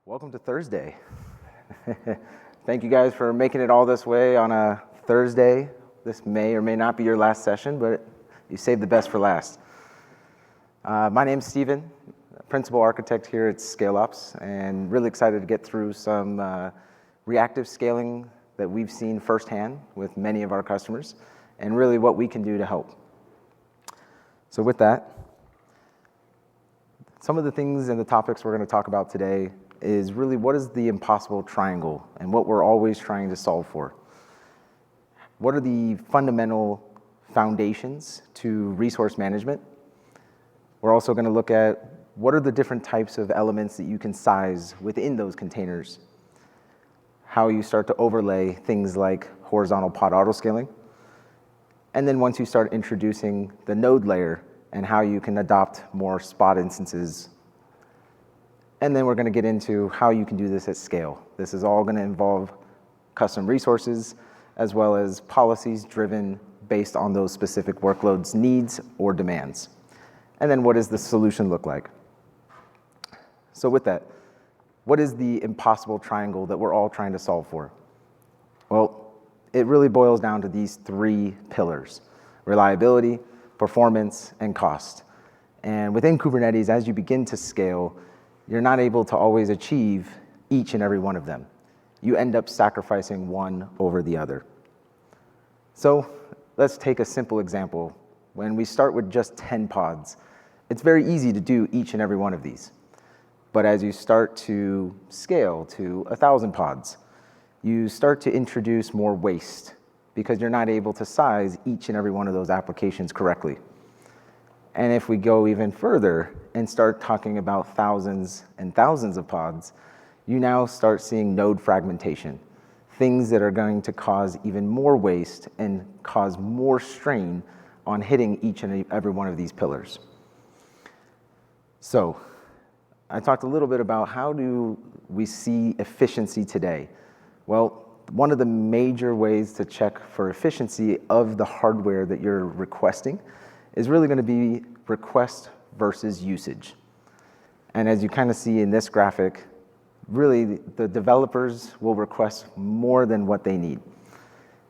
Welcome to Thursday. Thank you guys for making it all this way on a Thursday. This may or may not be your last session, but you saved the best for last. My name's Steven, Principal Architect here at ScaleOps, and really excited to get through some reactive scaling that we've seen firsthand with many of our customers, and really what we can do to help. So with that, some of the things and the topics we're going to talk about today is really what is the impossible triangle and what we're always trying to solve for. What are the fundamental foundations to resource management? We're also going to look at what are the different types of elements that you can size within those containers, how you start to overlay things like horizontal pod autoscaling, and then once you start introducing the node layer and how you can adopt more spot instances. And then we're going to get into how you can do this at scale. This is all going to involve custom resources as well as policies driven based on those specific workloads' needs or demands. And then what does the solution look like? So with that, what is the impossible triangle that we're all trying to solve for? Well, it really boils down to these three pillars: reliability, performance, and cost. And within Kubernetes, as you begin to scale, you're not able to always achieve each and every one of them. You end up sacrificing one over the other. So let's take a simple example. When we start with just 10 pods, it's very easy to do each and every one of these. But as you start to scale to 1,000 pods, you start to introduce more waste because you're not able to size each and every one of those applications correctly. And if we go even further and start talking about thousands and thousands of pods, you now start seeing node fragmentation, things that are going to cause even more waste and cause more strain on hitting each and every one of these pillars. So I talked a little bit about how do we see efficiency today. Well, one of the major ways to check for efficiency of the hardware that you're requesting is really going to be request versus usage. And as you kind of see in this graphic, really the developers will request more than what they need.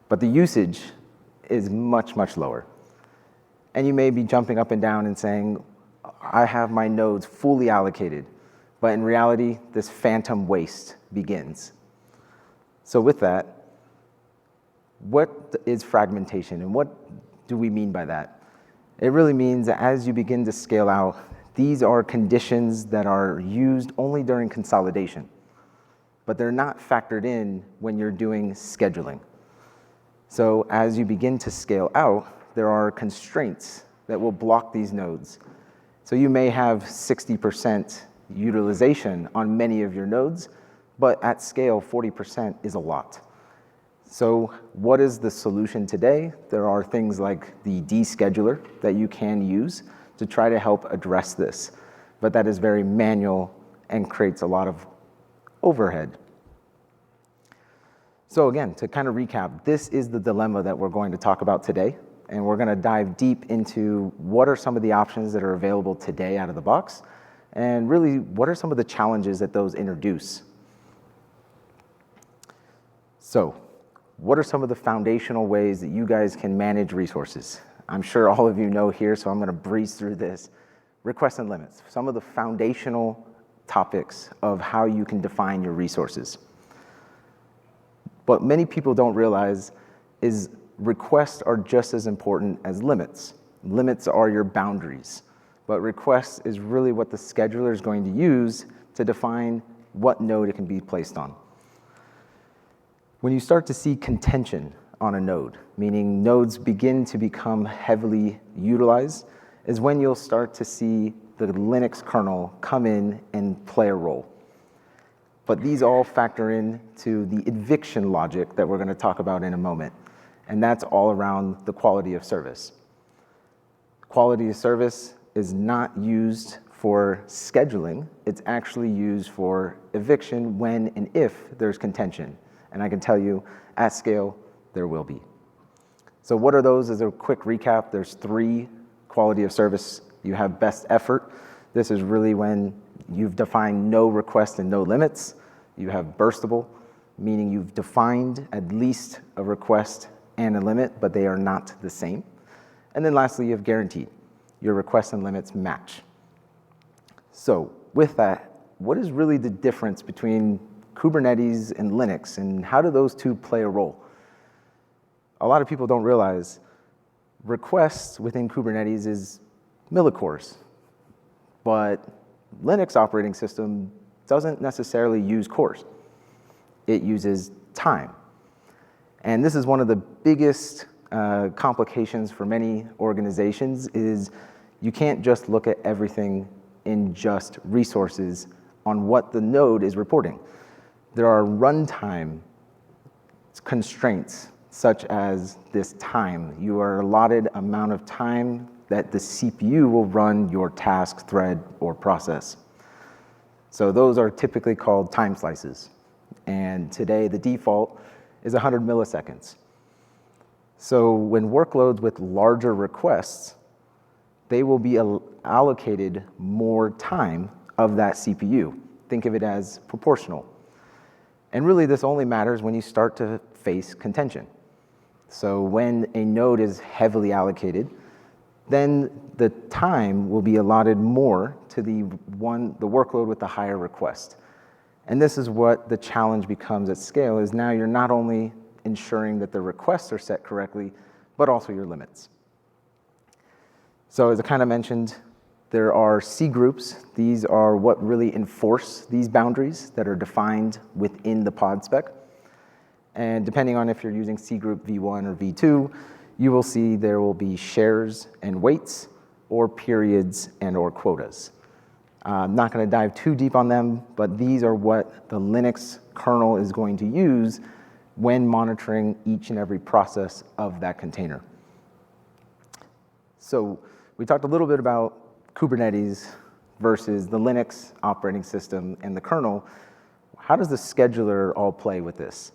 But the usage is much, much lower. And you may be jumping up and down and saying, I have my nodes fully allocated. But in reality, this phantom waste begins. So with that, what is fragmentation and what do we mean by that? It really means that as you begin to scale out, these are conditions that are used only during consolidation, but they're not factored in when you're doing scheduling. So as you begin to scale out, there are constraints that will block these nodes. So you may have 60% utilization on many of your nodes, but at scale, 40% is a lot. So what is the solution today? There are things like the descheduler that you can use to try to help address this, but that is very manual and creates a lot of overhead. So again, to kind of recap, this is the dilemma that we're going to talk about today, and we're going to dive deep into what are some of the options that are available today out of the box, and really what are some of the challenges that those introduce. So, what are some of the foundational ways that you guys can manage resources? I'm sure all of you know here, so I'm going to breeze through this. Requests and limits, some of the foundational topics of how you can define your resources. What many people don't realize is requests are just as important as limits. Limits are your boundaries, but requests is really what the scheduler is going to use to define what node it can be placed on. When you start to see contention on a node, meaning nodes begin to become heavily utilized, is when you'll start to see the Linux kernel come in and play a role. But these all factor into the eviction logic that we're going to talk about in a moment, and that's all around the quality of service. Quality of service is not used for scheduling, it's actually used for eviction when and if there's contention. And I can tell you, at scale, there will be. So what are those? As a quick recap, there's three: quality of service. You have best effort. This is really when You've defined no request and no limits. You have burstable, meaning you've defined at least a request and a limit, but they are not the same. And then lastly, you have guaranteed. Your requests and limits match. So with that, what is really the difference between Kubernetes and Linux, and how do those two play a role? A lot of people don't realize requests within Kubernetes is millicores, but Linux operating system doesn't necessarily use cores. It uses time. And this is one of the biggest complications for many organizations is you can't just look at everything in just resources on what the node is reporting. There are runtime constraints, such as this time. You are allotted amount of time that the CPU will run your task, thread, or process. So those are typically called time slices. And today, the default is 100 milliseconds. So when workloads with larger requests, they will be allocated more time of that CPU. Think of it as proportional. And really, this only matters when you start to face contention. So when a node is heavily allocated, then the time will be allotted more to the workload with the higher request. And this is what the challenge becomes at scale, is now you're not only ensuring that the requests are set correctly, but also your limits. So as I kind of mentioned, there are C groups. These are what really enforce these boundaries that are defined within the pod spec. And depending on if you're using C group V1 or V2, you will see there will be shares and weights, or periods and or quotas. I'm not going to dive too deep on them, but these are what the Linux kernel is going to use when monitoring each and every process of that container. So we talked a little bit about Kubernetes versus the Linux operating system and the kernel. How does the scheduler all play with this?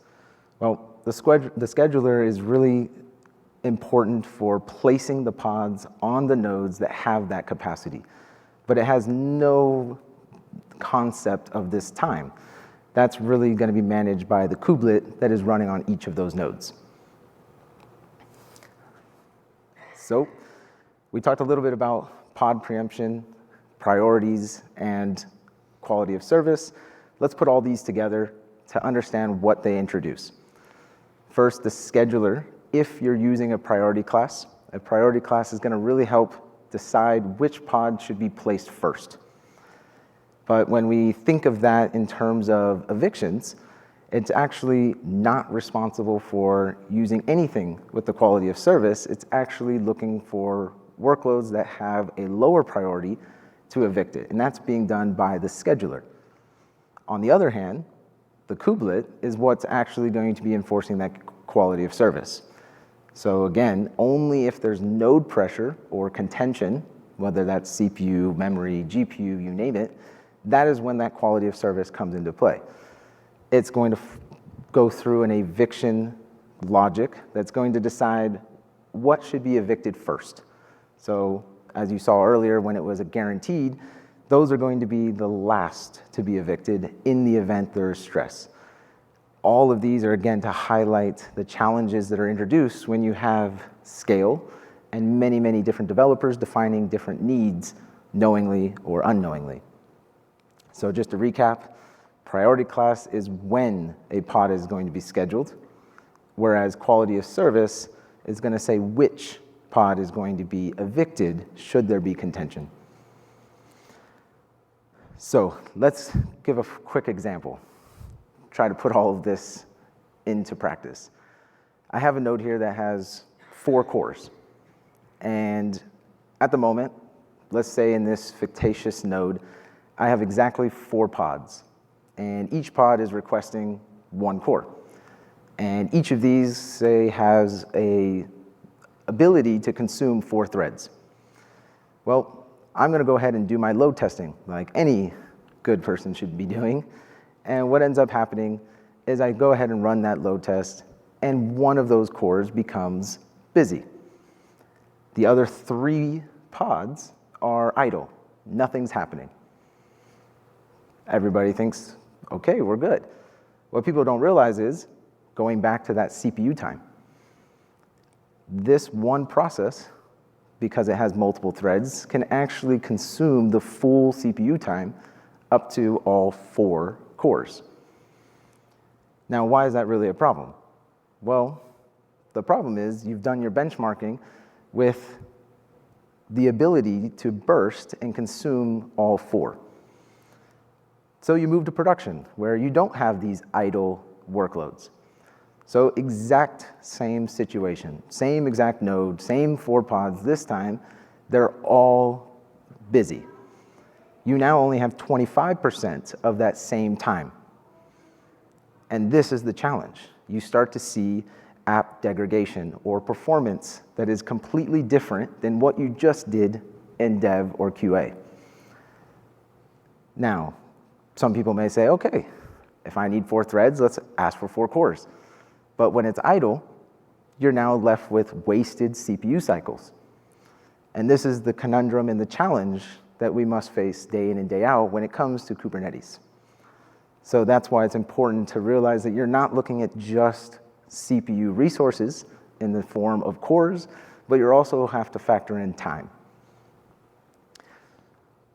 Well, the scheduler is really important for placing the pods on the nodes that have that capacity, but it has no concept of this time. That's really going to be managed by the kubelet that is running on each of those nodes. So we talked a little bit about pod preemption, priorities, and quality of service. Let's put all these together to understand what they introduce. First, the scheduler. If you're using a priority class is going to really help decide which pod should be placed first. But when we think of that in terms of evictions, it's actually not responsible for using anything with the quality of service. It's actually looking for workloads that have a lower priority to evict it, and that's being done by the scheduler. On the other hand, the kubelet is what's actually going to be enforcing that quality of service. So again, only if there's node pressure or contention, whether that's CPU, memory, GPU, you name it, that is when that quality of service comes into play. It's going to go through an eviction logic that's going to decide what should be evicted first. So as you saw earlier, when it was a guaranteed, those are going to be the last to be evicted in the event there is stress. All of these are, again, to highlight the challenges that are introduced when you have scale and many, many different developers defining different needs knowingly or unknowingly. So just to recap, priority class is when a pod is going to be scheduled, whereas quality of service is going to say which pod is going to be evicted should there be contention. So let's give a quick example. Try to put all of this into practice. I have a node here that has 4 cores. And at the moment, let's say in this fictitious node, I have exactly 4 pods. And each pod is requesting 1 core. And each of these, say, has a ability to consume 4 threads. Well, I'm going to go ahead and do my load testing like any good person should be doing. And what ends up happening is I go ahead and run that load test, and one of those cores becomes busy. The other 3 pods are idle. Nothing's happening. Everybody thinks, okay, we're good. What people don't realize is, going back to that CPU time, this one process, because it has multiple threads, can actually consume the full CPU time up to all 4 cores. Now, why is that really a problem? Well, the problem is you've done your benchmarking with the ability to burst and consume all 4. So you move to production, where you don't have these idle workloads. So exact same situation, same exact node, same 4 pods. This time, they're all busy. You now only have 25% of that same time. And this is the challenge. You start to see app degradation or performance that is completely different than what you just did in dev or QA. Now, some people may say, okay, if I need 4 threads, let's ask for 4 cores. But when it's idle, you're now left with wasted CPU cycles. And this is the conundrum and the challenge that we must face day in and day out when it comes to Kubernetes. So that's why it's important to realize that you're not looking at just CPU resources in the form of cores, but you also have to factor in time.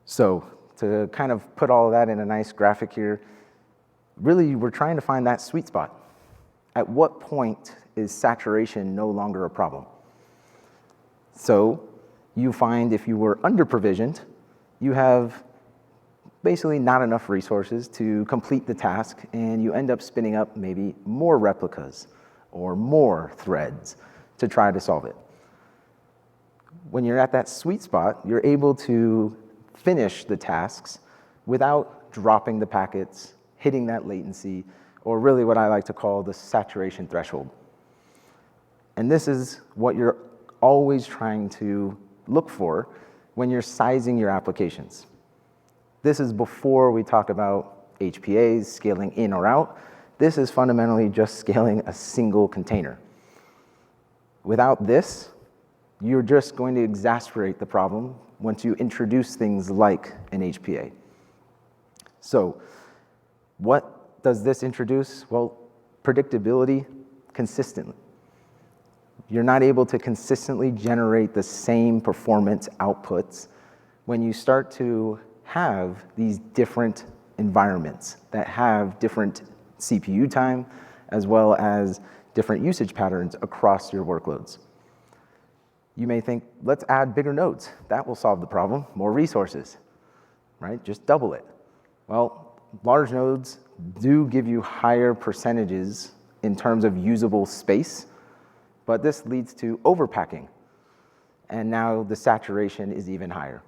So to kind of put all of that in a nice graphic here, really we're trying to find that sweet spot. At what point is saturation no longer a problem? So you find if you were under-provisioned, you have basically not enough resources to complete the task, and you end up spinning up maybe more replicas or more threads to try to solve it. When you're at that sweet spot, you're able to finish the tasks without dropping the packets, hitting that latency, or really what I like to call the saturation threshold. And this is what you're always trying to look for when you're sizing your applications. This is before we talk about HPAs, scaling in or out. This is fundamentally just scaling a single container. Without this, you're just going to exacerbate the problem once you introduce things like an HPA. So what does this introduce? Well, predictability consistently. You're not able to consistently generate the same performance outputs when you start to have these different environments that have different CPU time as well as different usage patterns across your workloads. You may think, let's add bigger nodes. That will solve the problem. More resources, right? Just double it. Well, large nodes do give you higher percentages in terms of usable space, but this leads to overpacking. And now the saturation is even higher.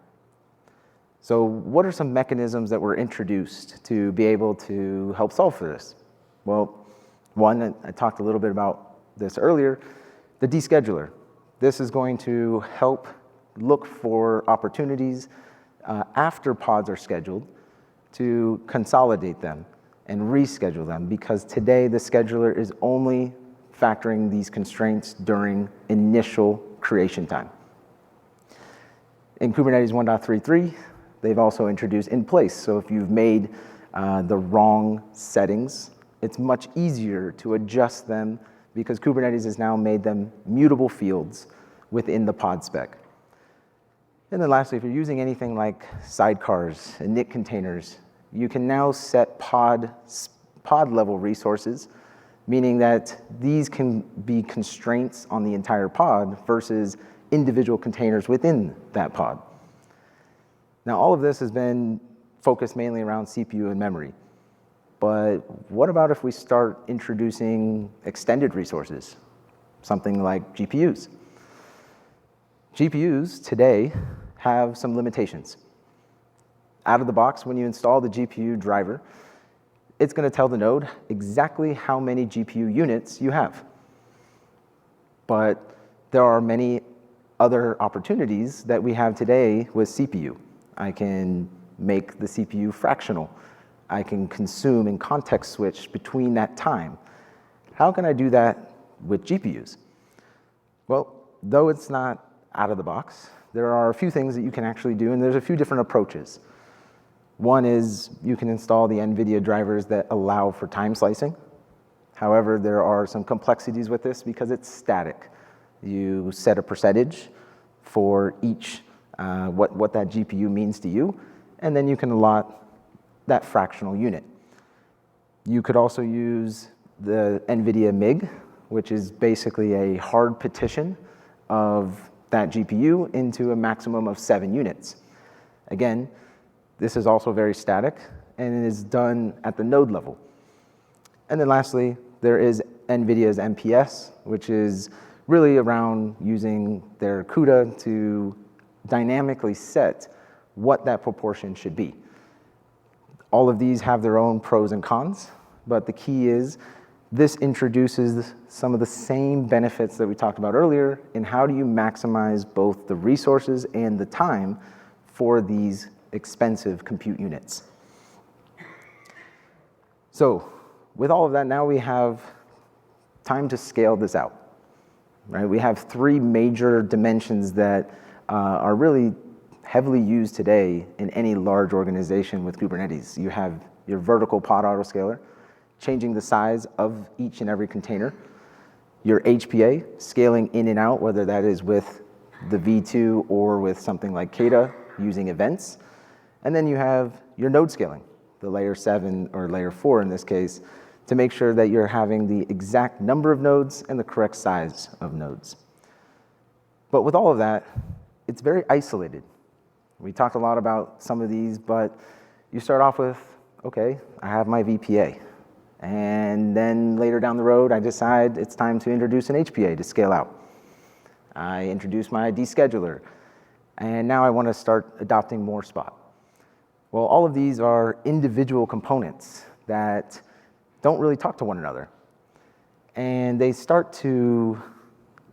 So what are some mechanisms that were introduced to be able to help solve for this? Well, one, I talked a little bit about this earlier, the descheduler. This is going to help look for opportunities after pods are scheduled to consolidate them and reschedule them, because today the scheduler is only factoring these constraints during initial creation time. In Kubernetes 1.33, they've also introduced in place. So if you've made the wrong settings, it's much easier to adjust them because Kubernetes has now made them mutable fields within the pod spec. And then lastly, if you're using anything like sidecars and init containers, you can now set pod level resources, meaning that these can be constraints on the entire pod versus individual containers within that pod. Now, all of this has been focused mainly around CPU and memory. But what about if we start introducing extended resources, something like GPUs? GPUs today have some limitations. Out of the box, when you install the GPU driver, it's going to tell the node exactly how many GPU units you have. But there are many other opportunities that we have today with CPU. I can make the CPU fractional. I can consume and context switch between that time. How can I do that with GPUs? Well, though it's not out of the box, there are a few things that you can actually do, and there's a few different approaches. One is you can install the NVIDIA drivers that allow for time slicing. However, there are some complexities with this because it's static. You set a percentage for each, what that GPU means to you, and then you can allot that fractional unit. You could also use the NVIDIA MIG, which is basically a hard partition of that GPU into a maximum of 7 units. Again, this is also very static, and it is done at the node level. And then lastly, there is NVIDIA's MPS, which is really around using their CUDA to dynamically set what that proportion should be. All of these have their own pros and cons, but the key is this introduces some of the same benefits that we talked about earlier in how do you maximize both the resources and the time for these expensive compute units. So with all of that, now we have time to scale this out, right? We have 3 major dimensions that are really heavily used today in any large organization with Kubernetes. You have your vertical pod autoscaler, changing the size of each and every container, your HPA, scaling in and out, whether that is with the V2 or with something like Kata using events. And then you have your node scaling, the layer 7 or layer 4 in this case, to make sure that you're having the exact number of nodes and the correct size of nodes. But with all of that, it's very isolated. We talked a lot about some of these, but you start off with, okay, I have my VPA. And then later down the road, I decide it's time to introduce an HPA to scale out. I introduce my descheduler, and now I want to start adopting more Spot. Well, all of these are individual components that don't really talk to one another. And they start to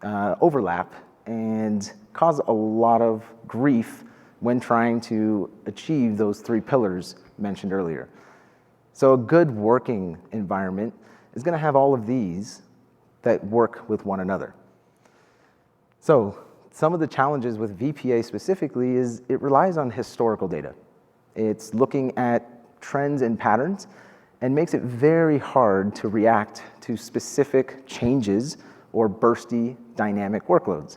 overlap and cause a lot of grief when trying to achieve those 3 pillars mentioned earlier. So a good working environment is going to have all of these that work with one another. So some of the challenges with VPA specifically is it relies on historical data. It's looking at trends and patterns and makes it very hard to react to specific changes or bursty dynamic workloads.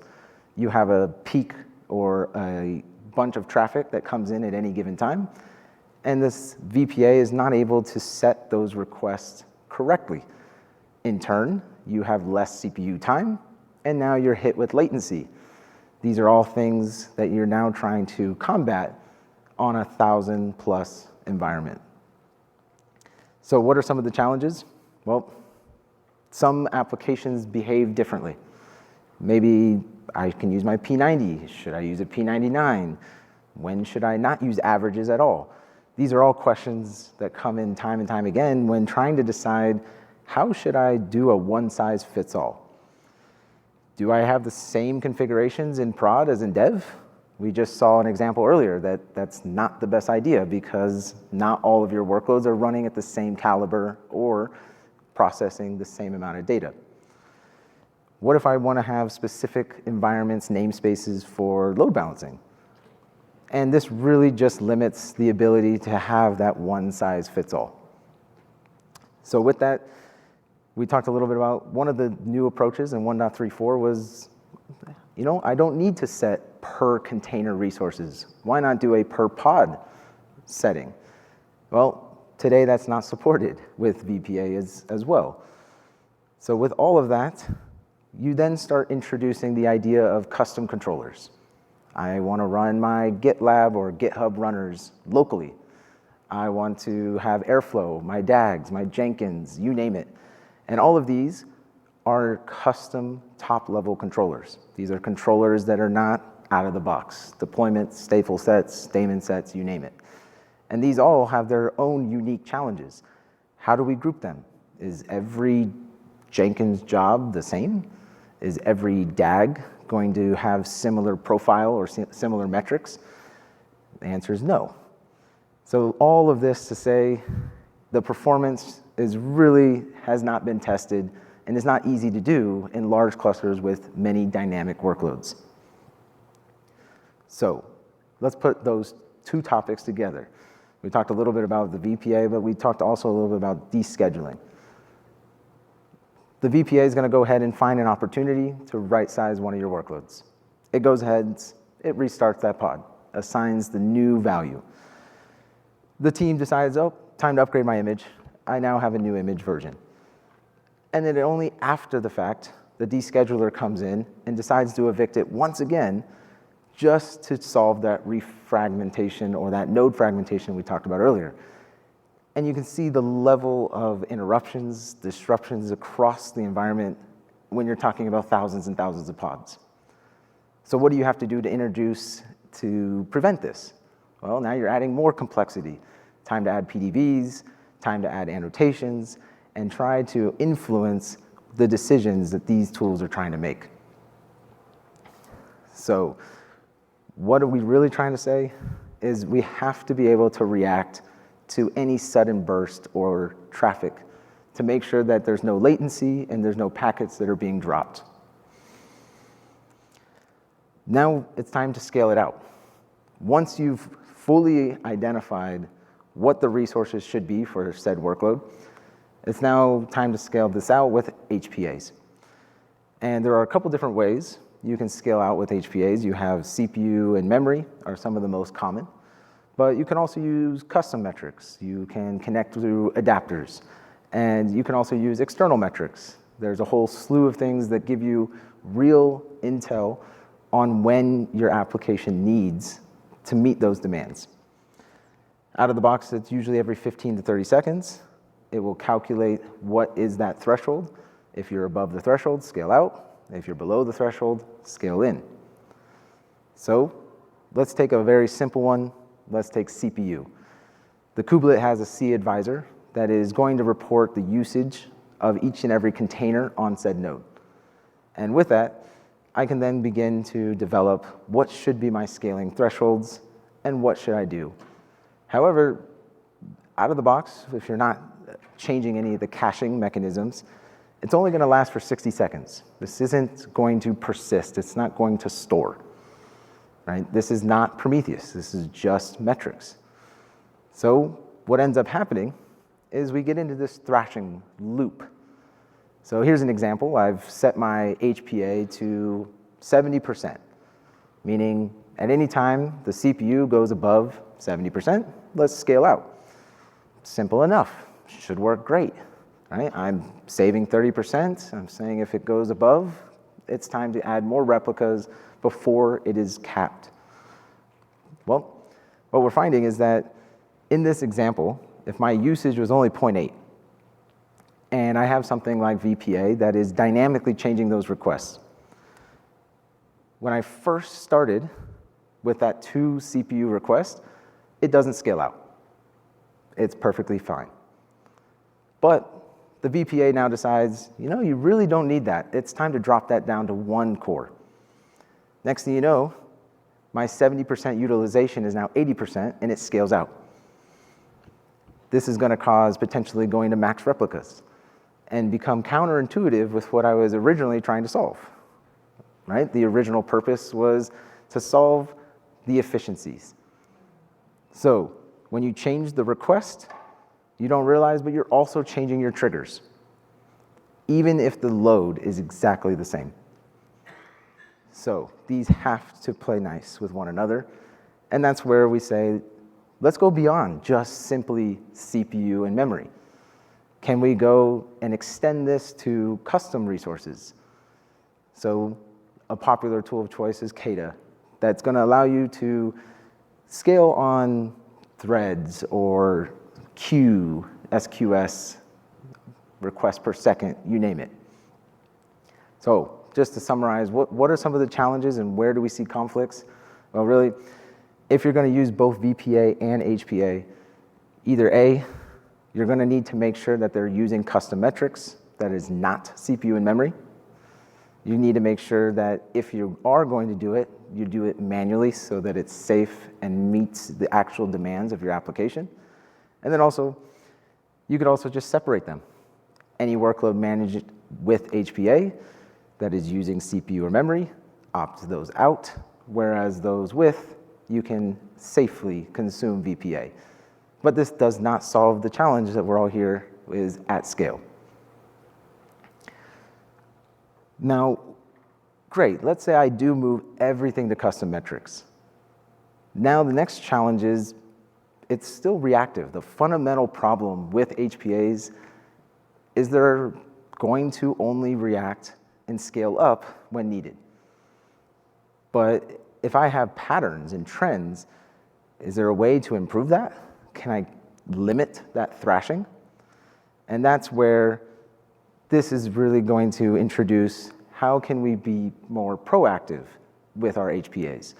You have a peak or a bunch of traffic that comes in at any given time, and this VPA is not able to set those requests correctly. In turn, you have less CPU time, and now you're hit with latency. These are all things that you're now trying to combat on a 1,000+ environment. So what are some of the challenges? Well, some applications behave differently. Maybe I can use my P90. Should I use a P99? When should I not use averages at all? These are all questions that come in time and time again when trying to decide how should I do a one-size-fits-all. Do I have the same configurations in prod as in dev? We just saw an example earlier that that's not the best idea because not all of your workloads are running at the same caliber or processing the same amount of data. What if I want to have specific environments, namespaces for load balancing? And this really just limits the ability to have that one-size-fits-all. So with that, we talked a little bit about one of the new approaches in 1.34 was, I don't need to set per container resources. Why not do a per pod setting? Well, today that's not supported with VPA as well. So with all of that, you then start introducing the idea of custom controllers. I want to run my GitLab or GitHub runners locally. I want to have Airflow, my DAGs, my Jenkins, you name it. And all of these are custom top-level controllers. These are controllers that are not out of the box. Deployments, stateful sets, daemon sets, you name it. And these all have their own unique challenges. How do we group them? Is every Jenkins job the same? Is every DAG going to have similar profile or similar metrics? The answer is no. So all of this to say the performance has not been tested and is not easy to do in large clusters with many dynamic workloads. So let's put those 2 topics together. We talked a little bit about the VPA, but we talked also a little bit about descheduling. The VPA is going to go ahead and find an opportunity to right-size one of your workloads. It goes ahead, it restarts that pod, assigns the new value. The team decides, oh, time to upgrade my image. I now have a new image version. And then only after the fact, the descheduler comes in and decides to evict it once again, just to solve that refragmentation or that node fragmentation we talked about earlier. And you can see the level of interruptions, disruptions across the environment when you're talking about thousands and thousands of pods. So what do you have to do to introduce to prevent this? Well, now you're adding more complexity. Time to add PDVs, time to add annotations, and try to influence the decisions that these tools are trying to make. So what are we really trying to say is we have to be able to react to any sudden burst or traffic to make sure that there's no latency and there's no packets that are being dropped. Now it's time to scale it out. Once you've fully identified what the resources should be for said workload, it's now time to scale this out with HPAs. And there are a couple different ways you can scale out with HPAs. You have CPU and memory are some of the most common, but you can also use custom metrics. You can connect through adapters, and you can also use external metrics. There's a whole slew of things that give you real intel on when your application needs to meet those demands. Out of the box, it's usually every 15 to 30 seconds. It will calculate what is that threshold. If you're above the threshold, scale out. If you're below the threshold, scale in. So let's take a very simple one. Let's take CPU. The kubelet has a C advisor that is going to report the usage of each and every container on said node. And with that, I can then begin to develop what should be my scaling thresholds and what should I do. However, out of the box, if you're not changing any of the caching mechanisms, it's only going to last for 60 seconds. This isn't going to persist. It's not going to store. Right? This is not Prometheus. This is just metrics. So what ends up happening is we get into this thrashing loop. So here's an example. I've set my HPA to 70%, meaning at any time the CPU goes above 70%, let's scale out. Simple enough. Should work great. Right? I'm saving 30%. I'm saying if it goes above, it's time to add more replicas before it is capped. Well, what we're finding is that in this example, if my usage was only 0.8, and I have something like VPA that is dynamically changing those requests, when I first started with that 2 CPU request, it doesn't scale out. It's perfectly fine. But the VPA now decides, you really don't need that. It's time to drop that down to 1 core. Next thing you know, my 70% utilization is now 80%, and it scales out. This is going to cause potentially going to max replicas and become counterintuitive with what I was originally trying to solve. Right? The original purpose was to solve the efficiencies. So when you change the request, you don't realize, but you're also changing your triggers, even if the load is exactly the same. So these have to play nice with one another, and that's where we say, let's go beyond just simply CPU and memory. Can we go and extend this to custom resources? So a popular tool of choice is Kata. That's going to allow you to scale on threads or queue, SQS, requests per second, you name it. So just to summarize, what are some of the challenges and where do we see conflicts? Well, really, if you're going to use both VPA and HPA, either A, you're going to need to make sure that they're using custom metrics that is not CPU and memory. You need to make sure that if you are going to do it, you do it manually so that it's safe and meets the actual demands of your application. And then also, you could also just separate them. Any workload managed with HPA that is using CPU or memory, opt those out, whereas those with, you can safely consume VPA. But this does not solve the challenge that we're all here is at scale. Now, great, let's say I do move everything to custom metrics. Now the next challenge is it's still reactive. The fundamental problem with HPAs is they're going to only react and scale up when needed. But if I have patterns and trends, is there a way to improve that? Can I limit that thrashing? And that's where this is really going to introduce how can we be more proactive with our HPAs.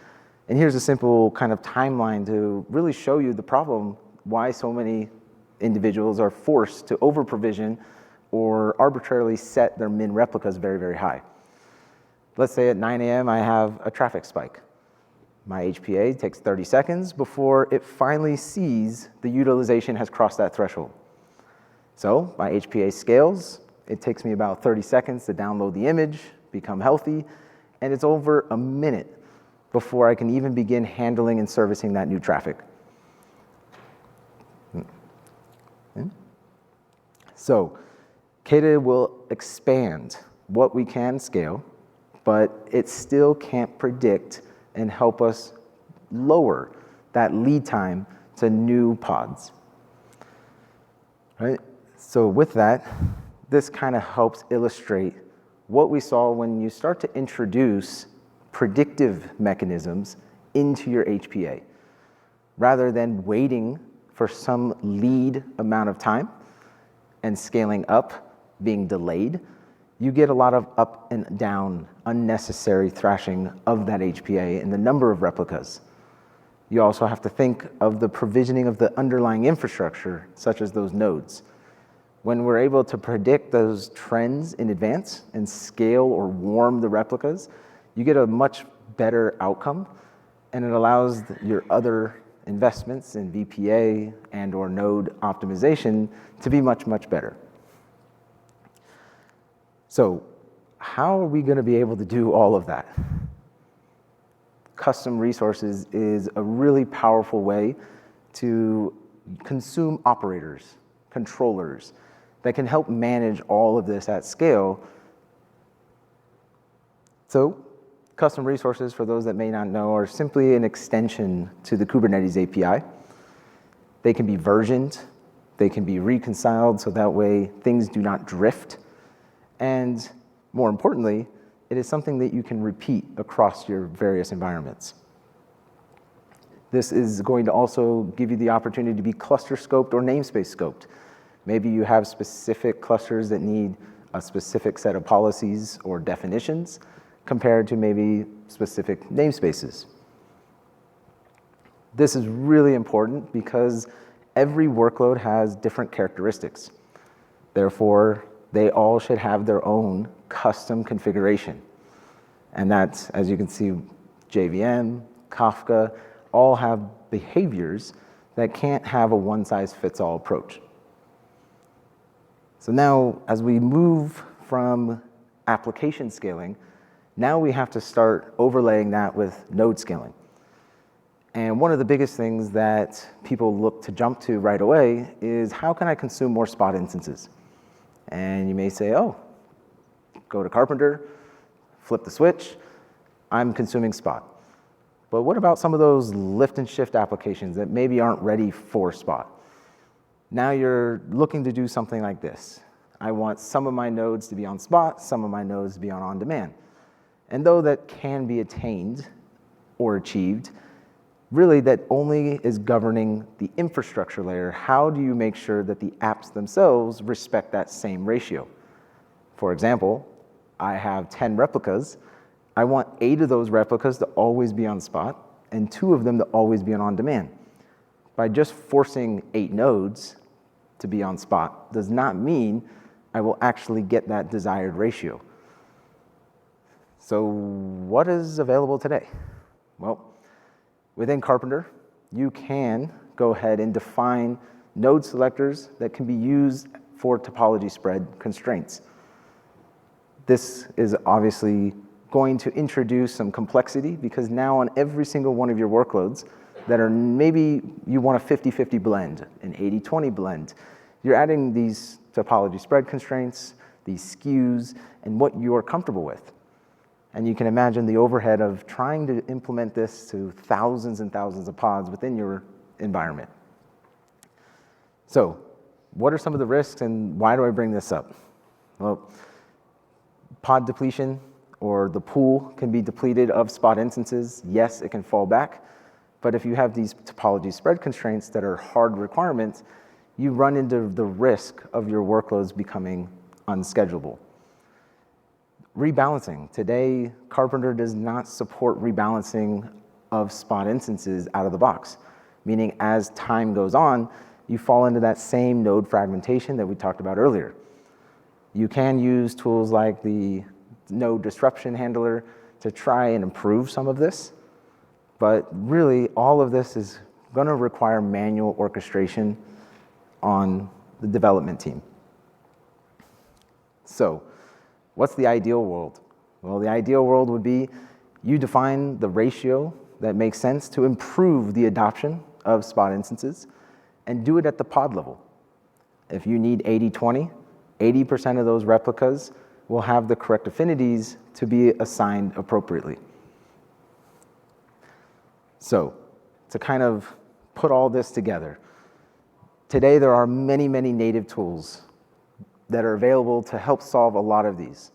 And here's a simple kind of timeline to really show you the problem, why so many individuals are forced to over-provision or arbitrarily set their min replicas very, very high. Let's say at 9 a.m. I have a traffic spike. My HPA takes 30 seconds before it finally sees the utilization has crossed that threshold. So my HPA scales. It takes me about 30 seconds to download the image, become healthy, and it's over a minute before I can even begin handling and servicing that new traffic. So Kata will expand what we can scale, but it still can't predict and help us lower that lead time to new pods. Right? So with that, this kind of helps illustrate what we saw when you start to introduce predictive mechanisms into your HPA. Rather than waiting for some lead amount of time and scaling up being delayed, you get a lot of up and down unnecessary thrashing of that HPA and the number of replicas. You also have to think of the provisioning of the underlying infrastructure, such as those nodes. When we're able to predict those trends in advance and scale or warm the replicas, you get a much better outcome, and it allows your other investments in VPA and or node optimization to be much, much better. So how are we going to be able to do all of that? Custom resources is a really powerful way to consume operators, controllers, that can help manage all of this at scale. So custom resources, for those that may not know, are simply an extension to the Kubernetes API. They can be versioned, they can be reconciled, so that way things do not drift. And more importantly, it is something that you can repeat across your various environments. This is going to also give you the opportunity to be cluster scoped or namespace scoped. Maybe you have specific clusters that need a specific set of policies or definitions compared to maybe specific namespaces. This is really important because every workload has different characteristics. Therefore, they all should have their own custom configuration. And that's, as you can see, JVM, Kafka, all have behaviors that can't have a one-size-fits-all approach. So now, as we move from application scaling, now we have to start overlaying that with node scaling. And one of the biggest things that people look to jump to right away is how can I consume more spot instances? And you may say, oh, go to Carpenter, flip the switch, I'm consuming Spot. But what about some of those lift and shift applications that maybe aren't ready for Spot? Now you're looking to do something like this. I want some of my nodes to be on Spot, some of my nodes to be on demand. And though that can be attained or achieved, really that only is governing the infrastructure layer. How do you make sure that the apps themselves respect that same ratio? For example, I have 10 replicas. I want 8 of those replicas to always be on Spot and 2 of them to always be on demand. By just forcing 8 nodes to be on Spot does not mean I will actually get that desired ratio. So what is available today? Well, within Carpenter, you can go ahead and define node selectors that can be used for topology spread constraints. This is obviously going to introduce some complexity because now on every single one of your workloads, that are maybe you want a 50-50 blend, an 80-20 blend. You're adding these topology spread constraints, these skews, and what you're comfortable with. And you can imagine the overhead of trying to implement this to thousands and thousands of pods within your environment. So, what are some of the risks and why do I bring this up? Well, pod depletion, or the pool can be depleted of spot instances. Yes, it can fall back, but if you have these topology spread constraints that are hard requirements, you run into the risk of your workloads becoming unschedulable. Rebalancing. Today, Carpenter does not support rebalancing of spot instances out of the box, meaning as time goes on, you fall into that same node fragmentation that we talked about earlier. You can use tools like the node disruption handler to try and improve some of this, but really all of this is going to require manual orchestration on the development team. So, what's the ideal world? Well, the ideal world would be you define the ratio that makes sense to improve the adoption of spot instances and do it at the pod level. If you need 80-20, 80% of those replicas will have the correct affinities to be assigned appropriately. So, to kind of put all this together, today there are many, many native tools that are available to help solve a lot of these,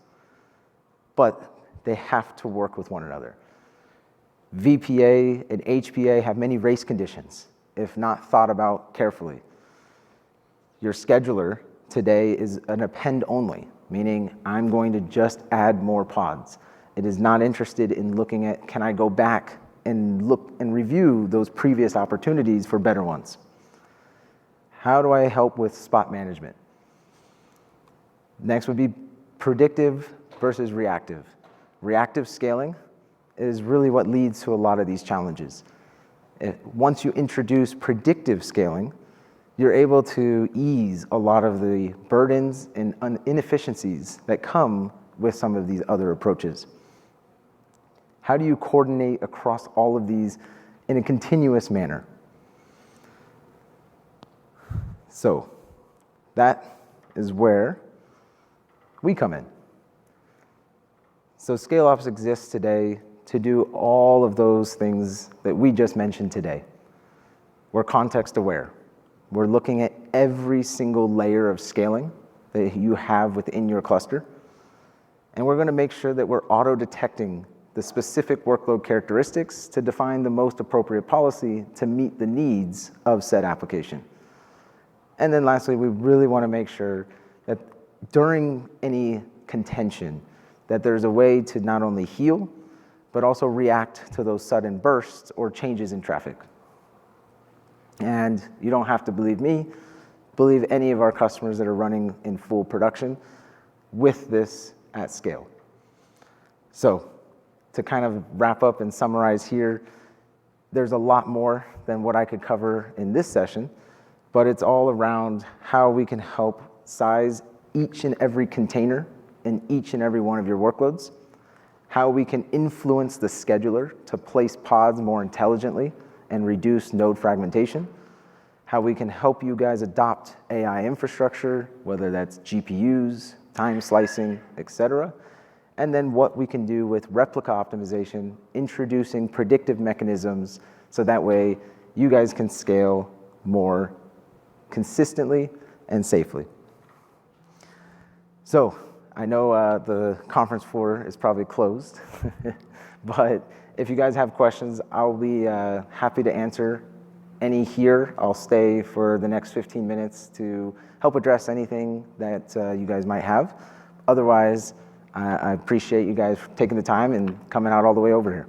but they have to work with one another. VPA and HPA have many race conditions, if not thought about carefully. Your scheduler today is an append only, meaning I'm going to just add more pods. It is not interested in looking at, can I go back and look and review those previous opportunities for better ones? How do I help with spot management? Next would be predictive versus reactive. Reactive scaling is really what leads to a lot of these challenges. Once you introduce predictive scaling, you're able to ease a lot of the burdens and inefficiencies that come with some of these other approaches. How do you coordinate across all of these in a continuous manner? So, that is where we come in. So ScaleOps exists today to do all of those things that we just mentioned today. We're context aware. We're looking at every single layer of scaling that you have within your cluster. And we're going to make sure that we're auto-detecting the specific workload characteristics to define the most appropriate policy to meet the needs of said application. And then lastly, we really want to make sure that during any contention, that there's a way to not only heal, but also react to those sudden bursts or changes in traffic. And you don't have to believe me, believe any of our customers that are running in full production with this at scale. So, to kind of wrap up and summarize here, there's a lot more than what I could cover in this session, but it's all around how we can help size each and every container in each and every one of your workloads, how we can influence the scheduler to place pods more intelligently and reduce node fragmentation, how we can help you guys adopt AI infrastructure, whether that's GPUs, time slicing, etc., and then what we can do with replica optimization, introducing predictive mechanisms so that way you guys can scale more consistently and safely. So, I know the conference floor is probably closed, but if you guys have questions, I'll be happy to answer any here. I'll stay for the next 15 minutes to help address anything that you guys might have. Otherwise, I appreciate you guys taking the time and coming out all the way over here.